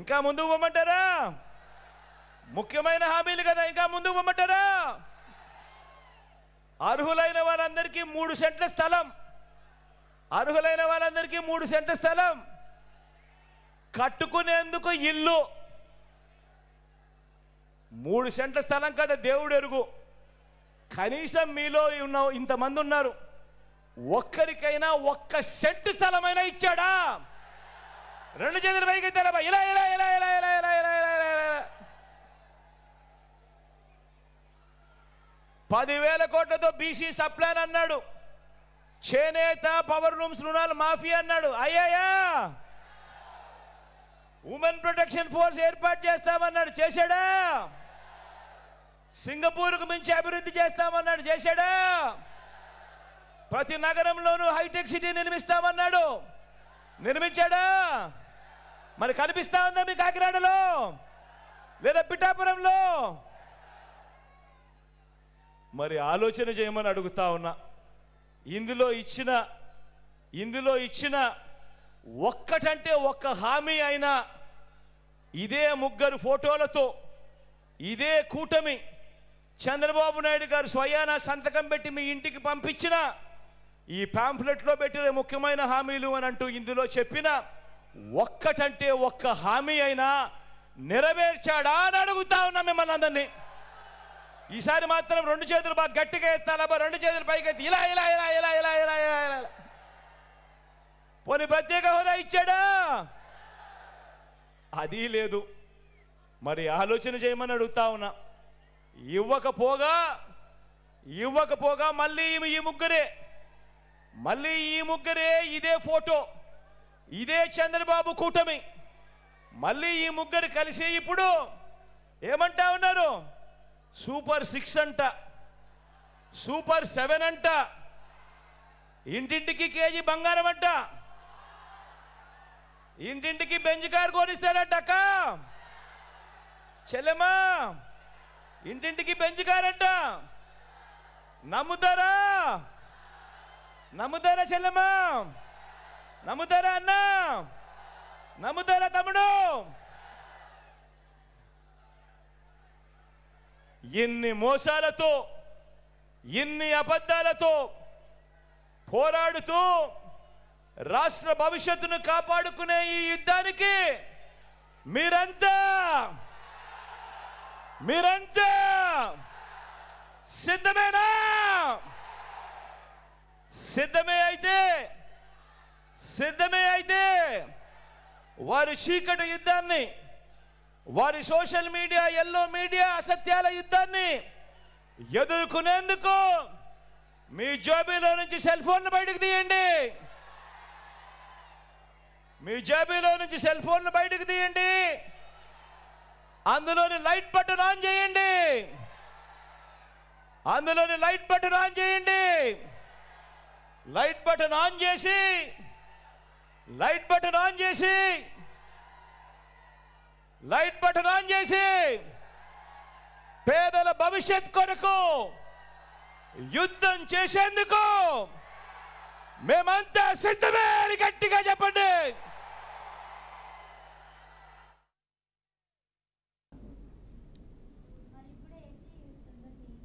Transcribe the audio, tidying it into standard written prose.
ఇంకా ముందుకు పోమంటారా? ముఖ్యమైన హామీలు కదా, ఇంకా ముందుకు పోమంటారా? అర్హులైన వారందరికీ 3 సెంట్ల స్థలం, అర్హులైన వారందరికీ 3 సెంట్ల స్థలం, కట్టుకునేందుకు ఇల్లు. 3 సెంట్ల స్థలం కదా దేవుడు ఎరుగు. కనీసం మీలో ఇంతమంది ఉన్నారు, ఒక్కరికైనా 1 సెంటు స్థలమైనా ఇచ్చాడా? 2 చేతుల పైకి తెలబా. ఇలా ఇలా ఇలా ఇలా ఇలా ఇలా ఇలా ఇలా 10,000 కోట్లతో బీసీ సప్లైన్ అన్నాడు, చేనేత పవర్ లూమ్స్ రుణాలు మాఫీ అన్నాడు. అయ్యాయా? ఉమెన్ ప్రొటెక్షన్ ఫోర్స్ ఏర్పాటు చేస్తామన్నాడు, చేశాడా? సింగపూర్కు మించి అభివృద్ధి చేస్తామన్నాడు, చేశాడా? ప్రతి నగరంలోనూ హైటెక్ సిటీ నిర్మిస్తామన్నాడు, నిర్మించాడా? మరి కనిపిస్తా ఉందా మీ కాకినాడలో లేదా పిఠాపురంలో? మరి ఆలోచన చేయమని అడుగుతా ఉన్నా. ఇందులో ఇచ్చిన ఒక్కటంటే ఒక్క హామీ అయినా ఇదే 3 ఫోటోలతో, ఇదే కూటమి చంద్రబాబు నాయుడు గారు స్వయాన సంతకం పెట్టి మీ ఇంటికి పంపించిన ఈ పాంఫ్లెట్లో పెట్టిన ముఖ్యమైన హామీలు అని అంటూ ఇందులో చెప్పిన ఒక్కటంటే ఒక్క హామీ అయినా నెరవేర్చాడా అని అడుగుతా ఉన్నా మిమ్మల్ని అందరినీ. ఈసారి మాత్రం 2 చేతులు బాగా గట్టిగా ఎత్తాలా, 2 చేతులు పైకి ఎత్తి ఇలా ఇలా ఇలా ఇలా ఇలా ఇలా ఇలా. పోనీ ప్రత్యేక హోదా ఇచ్చాడా? అది లేదు. మరి ఆలోచన చేయమని అడుగుతా ఉన్నా. ఇవ్వకపోగా మళ్ళీ ఈ ముగ్గురే ఇదే ఫోటో, ఇదే చంద్రబాబు కూటమి, మళ్ళీ ఈ ముగ్గురు కలిసి ఇప్పుడు ఏమంటా ఉన్నారు? సూపర్ 6 అంట, సూపర్ 7 అంట, ఇంటింటికి కేజీ బంగారం అంట, ఇంటింటికి బెంజ్ కారు కొనిస్తాడంట. అక్క చెల్లెమ్మా, ఇంటింటికి బెంజ్ కారు అంట. నమ్ముతారా? నమ్ముతారా చెల్లెమ్మా? నమ్ముతారా అన్నా? నమ్ముతారా తమ్ముడు? ఇన్ని మోసాలతో, ఇన్ని అబద్ధాలతో పోరాడుతూ రాష్ట్ర భవిష్యత్తును కాపాడుకునే ఈ యుద్ధానికి మీరంతా సిద్ధమేనా? సిద్ధమే అయితే వారి చీకటి యుద్ధాన్ని, వారి సోషల్ మీడియా, ఎల్లో మీడియా అసత్యాల యుద్ధాన్ని ఎదుర్కొనేందుకు మీ జేబులో నుంచి సెల్ ఫోన్ బయటకు తీయండి. మీ జేబులో నుంచి సెల్ ఫోన్ బయటకు తీయండి. అందులోని లైట్ బటన్ ఆన్ చేయండి. లైట్ బటన్ ఆన్ చేసి పేదల భవిష్యత్ కొరకు యుద్ధం చేసేందుకు మేమంతా సిద్ధమే అని గట్టిగా చెప్పండి.